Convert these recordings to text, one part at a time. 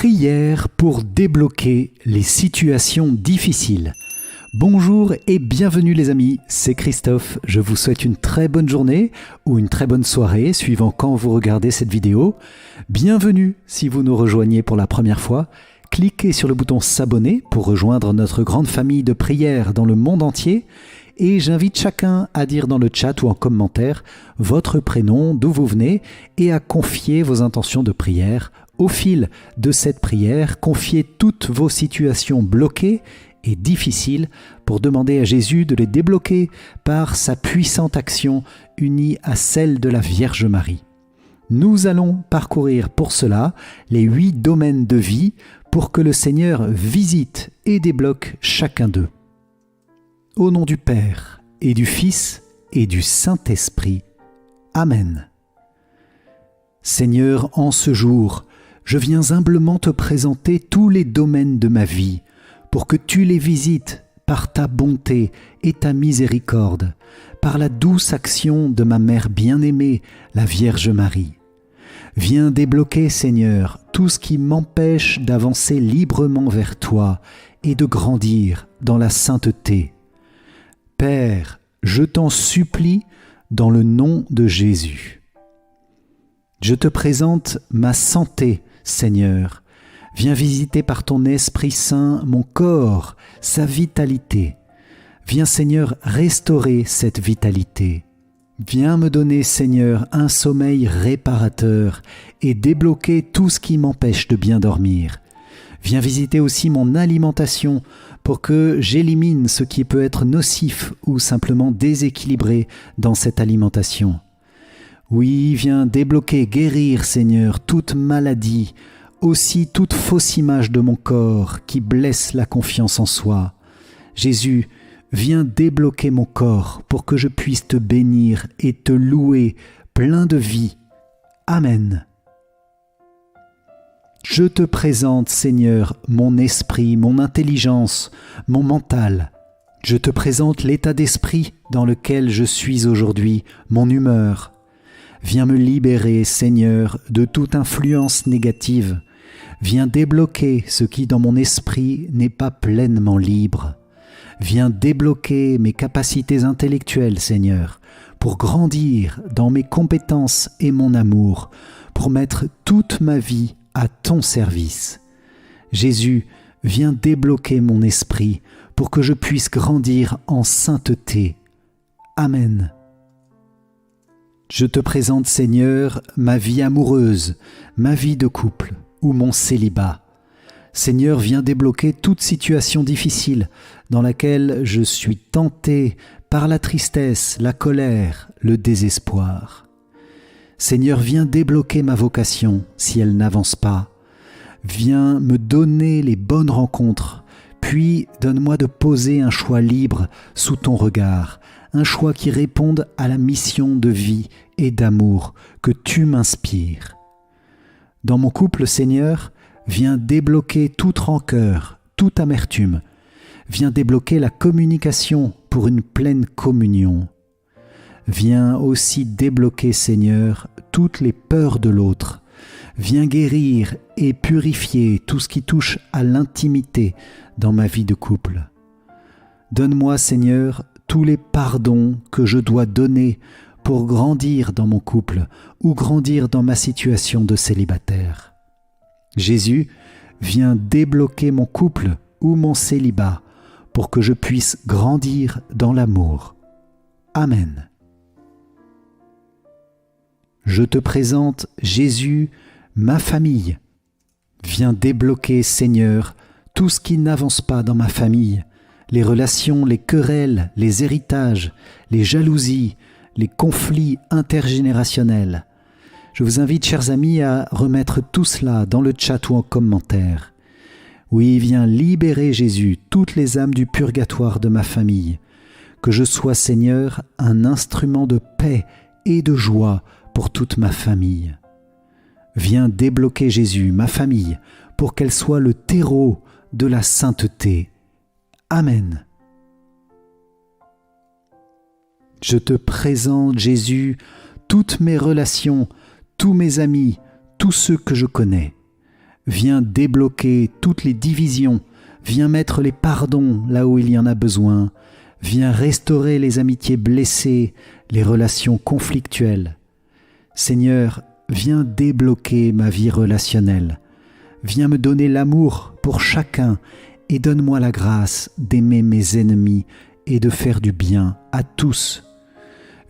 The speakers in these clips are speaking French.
Prière pour débloquer les situations difficiles. Bonjour et bienvenue les amis, c'est Christophe. Je vous souhaite une très bonne journée ou une très bonne soirée, suivant quand vous regardez cette vidéo. Bienvenue si vous nous rejoignez pour la première fois. Cliquez sur le bouton s'abonner pour rejoindre notre grande famille de prières dans le monde entier. Et j'invite chacun à dire dans le chat ou en commentaire votre prénom, d'où vous venez, et à confier vos intentions de prière. Au fil de cette prière, confiez toutes vos situations bloquées et difficiles pour demander à Jésus de les débloquer par sa puissante action unie à celle de la Vierge Marie. Nous allons parcourir pour cela les 8 domaines de vie pour que le Seigneur visite et débloque chacun d'eux. Au nom du Père et du Fils et du Saint-Esprit. Amen. Seigneur, en ce jour, je viens humblement te présenter tous les domaines de ma vie pour que tu les visites par ta bonté et ta miséricorde, par la douce action de ma mère bien-aimée, la Vierge Marie. Viens débloquer, Seigneur, tout ce qui m'empêche d'avancer librement vers toi et de grandir dans la sainteté. Père, je t'en supplie dans le nom de Jésus. Je te présente ma santé, Seigneur. Viens visiter par ton Esprit Saint mon corps, sa vitalité. Viens, Seigneur, restaurer cette vitalité. Viens me donner, Seigneur, un sommeil réparateur et débloquer tout ce qui m'empêche de bien dormir. Viens visiter aussi mon alimentation pour que j'élimine ce qui peut être nocif ou simplement déséquilibré dans cette alimentation. Oui, viens débloquer, guérir, Seigneur, toute maladie, aussi toute fausse image de mon corps qui blesse la confiance en soi. Jésus, viens débloquer mon corps pour que je puisse te bénir et te louer plein de vie. Amen. Je te présente, Seigneur, mon esprit, mon intelligence, mon mental. Je te présente l'état d'esprit dans lequel je suis aujourd'hui, mon humeur. Viens me libérer, Seigneur, de toute influence négative. Viens débloquer ce qui dans mon esprit n'est pas pleinement libre. Viens débloquer mes capacités intellectuelles, Seigneur, pour grandir dans mes compétences et mon amour, pour mettre toute ma vie à ton service. Jésus, viens débloquer mon esprit pour que je puisse grandir en sainteté. Amen. Je te présente, Seigneur, ma vie amoureuse, ma vie de couple ou mon célibat. Seigneur, viens débloquer toute situation difficile dans laquelle je suis tenté par la tristesse, la colère, le désespoir. Seigneur, viens débloquer ma vocation si elle n'avance pas. Viens me donner les bonnes rencontres, puis donne-moi de poser un choix libre sous ton regard, un choix qui réponde à la mission de vie et d'amour que tu m'inspires. Dans mon couple, Seigneur, viens débloquer toute rancœur, toute amertume. Viens débloquer la communication pour une pleine communion. Viens aussi débloquer, Seigneur, toutes les peurs de l'autre. Viens guérir et purifier tout ce qui touche à l'intimité dans ma vie de couple. Donne-moi, Seigneur, tous les pardons que je dois donner pour grandir dans mon couple ou grandir dans ma situation de célibataire. Jésus, viens débloquer mon couple ou mon célibat pour que je puisse grandir dans l'amour. Amen. Je te présente, Jésus, ma famille. Viens débloquer, Seigneur, tout ce qui n'avance pas dans ma famille, les relations, les querelles, les héritages, les jalousies, les conflits intergénérationnels. Je vous invite, chers amis, à remettre tout cela dans le chat ou en commentaire. Oui, viens libérer, Jésus, toutes les âmes du purgatoire de ma famille. Que je sois, Seigneur, un instrument de paix et de joie pour toute ma famille. Viens débloquer, Jésus, ma famille, pour qu'elle soit le terreau de la sainteté. Amen. Je te présente, Jésus, toutes mes relations, tous mes amis, tous ceux que je connais. viens débloquer toutes les divisions, viens mettre les pardons là où il y en a besoin, viens restaurer les amitiés blessées, les relations conflictuelles. Seigneur, viens débloquer ma vie relationnelle, viens me donner l'amour pour chacun et donne-moi la grâce d'aimer mes ennemis et de faire du bien à tous.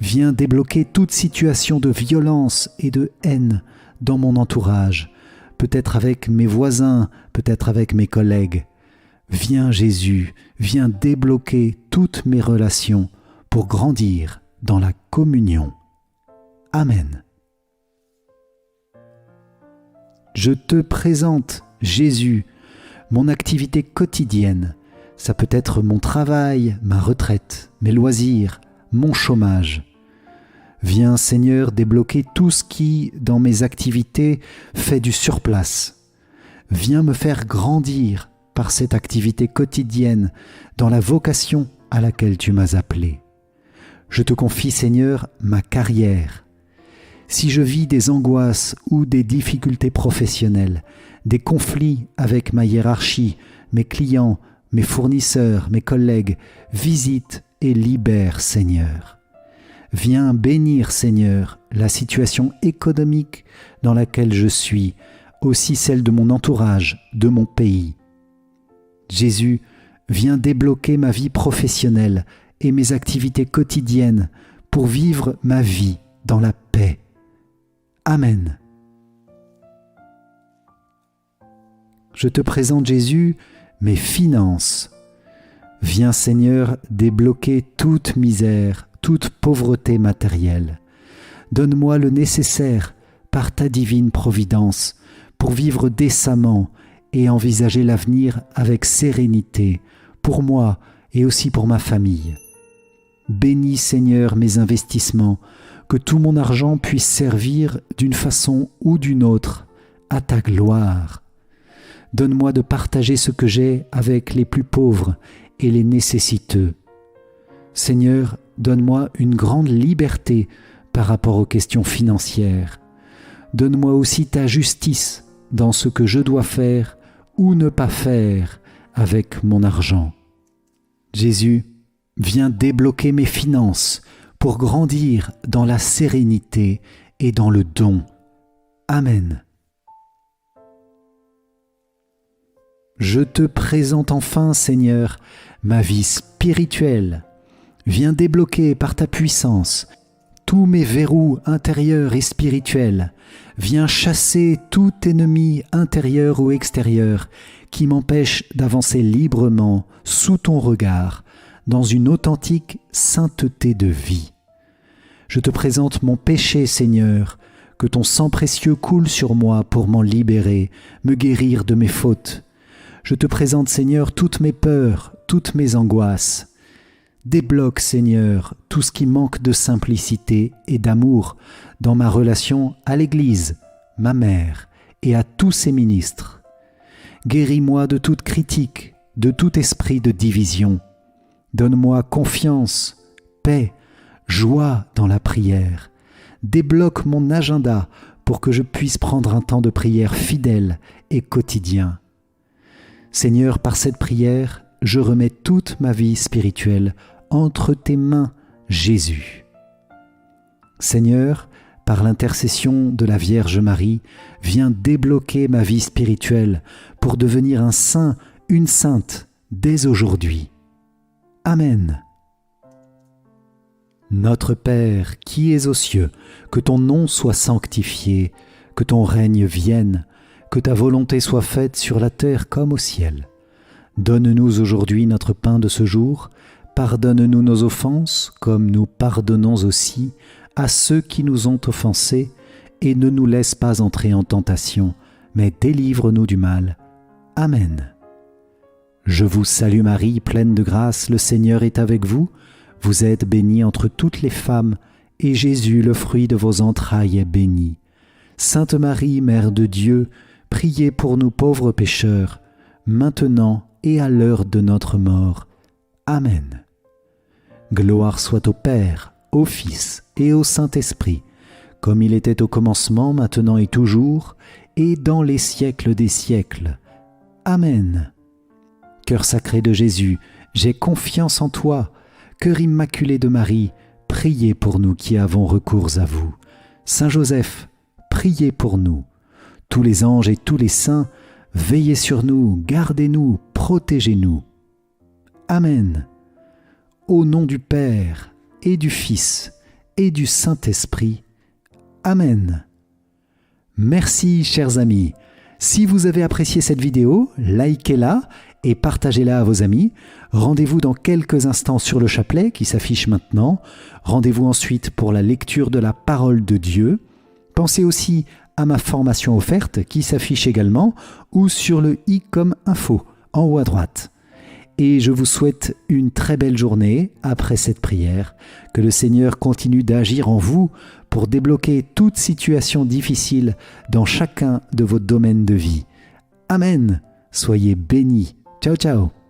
Viens débloquer toute situation de violence et de haine dans mon entourage, peut-être avec mes voisins, peut-être avec mes collègues. Viens Jésus, viens débloquer toutes mes relations pour grandir dans la communion. Amen. Je te présente, Jésus, mon activité quotidienne. Ça peut être mon travail, ma retraite, mes loisirs, mon chômage. Viens Seigneur débloquer tout ce qui, dans mes activités, fait du surplace. Viens me faire grandir par cette activité quotidienne dans la vocation à laquelle tu m'as appelé. Je te confie Seigneur ma carrière. Si je vis des angoisses ou des difficultés professionnelles, des conflits avec ma hiérarchie, mes clients, mes fournisseurs, mes collègues, visite et libère Seigneur. Viens bénir Seigneur la situation économique dans laquelle je suis, aussi celle de mon entourage, de mon pays. Jésus, viens débloquer ma vie professionnelle et mes activités quotidiennes pour vivre ma vie dans la paix. Amen. Je te présente Jésus, mes finances. Viens Seigneur débloquer toute misère, toute pauvreté matérielle. Donne-moi le nécessaire par ta divine providence pour vivre décemment et envisager l'avenir avec sérénité pour moi et aussi pour ma famille. Bénis Seigneur mes investissements, que tout mon argent puisse servir d'une façon ou d'une autre à ta gloire. Donne-moi de partager ce que j'ai avec les plus pauvres et les nécessiteux. Seigneur, donne-moi une grande liberté par rapport aux questions financières. Donne-moi aussi ta justice dans ce que je dois faire ou ne pas faire avec mon argent. Jésus, viens débloquer mes finances pour grandir dans la sérénité et dans le don. Amen. Je te présente enfin, Seigneur, ma vie spirituelle. Viens débloquer par ta puissance tous mes verrous intérieurs et spirituels. Viens chasser tout ennemi intérieur ou extérieur qui m'empêche d'avancer librement sous ton regard dans une authentique sainteté de vie. Je te présente mon péché, Seigneur, que ton sang précieux coule sur moi pour m'en libérer, me guérir de mes fautes. Je te présente, Seigneur, toutes mes peurs, toutes mes angoisses. Débloque, Seigneur, tout ce qui manque de simplicité et d'amour dans ma relation à l'Église, ma mère et à tous ses ministres. Guéris-moi de toute critique, de tout esprit de division. Donne-moi confiance, paix, joie dans la prière. Débloque mon agenda pour que je puisse prendre un temps de prière fidèle et quotidien. Seigneur, par cette prière, je remets toute ma vie spirituelle entre tes mains, Jésus. Seigneur, par l'intercession de la Vierge Marie, viens débloquer ma vie spirituelle pour devenir un saint, une sainte, dès aujourd'hui. Amen. Notre Père, qui es aux cieux, que ton nom soit sanctifié, que ton règne vienne, que ta volonté soit faite sur la terre comme au ciel. Donne-nous aujourd'hui notre pain de ce jour, pardonne-nous nos offenses, comme nous pardonnons aussi à ceux qui nous ont offensés, et ne nous laisse pas entrer en tentation, mais délivre-nous du mal. Amen. Je vous salue Marie, pleine de grâce, le Seigneur est avec vous. Vous êtes bénie entre toutes les femmes, et Jésus, le fruit de vos entrailles, est béni. Sainte Marie, Mère de Dieu, priez pour nous pauvres pécheurs, maintenant et à l'heure de notre mort. Amen. Gloire soit au Père, au Fils et au Saint-Esprit, comme il était au commencement, maintenant et toujours, et dans les siècles des siècles. Amen. Cœur sacré de Jésus, j'ai confiance en toi. Cœur immaculé de Marie, priez pour nous qui avons recours à vous. Saint Joseph, priez pour nous. Tous les anges et tous les saints, veillez sur nous, gardez-nous, protégez-nous. Amen. Au nom du Père et du Fils et du Saint-Esprit. Amen. Merci, chers amis. Si vous avez apprécié cette vidéo, likez-la et partagez-la à vos amis. Rendez-vous dans quelques instants sur le chapelet qui s'affiche maintenant. Rendez-vous ensuite pour la lecture de la parole de Dieu. Pensez aussi à ma formation offerte qui s'affiche également ou sur le i comme info en haut à droite. Et je vous souhaite une très belle journée après cette prière. Que le Seigneur continue d'agir en vous pour débloquer toute situation difficile dans chacun de vos domaines de vie. Amen. Soyez bénis. Ciao, ciao.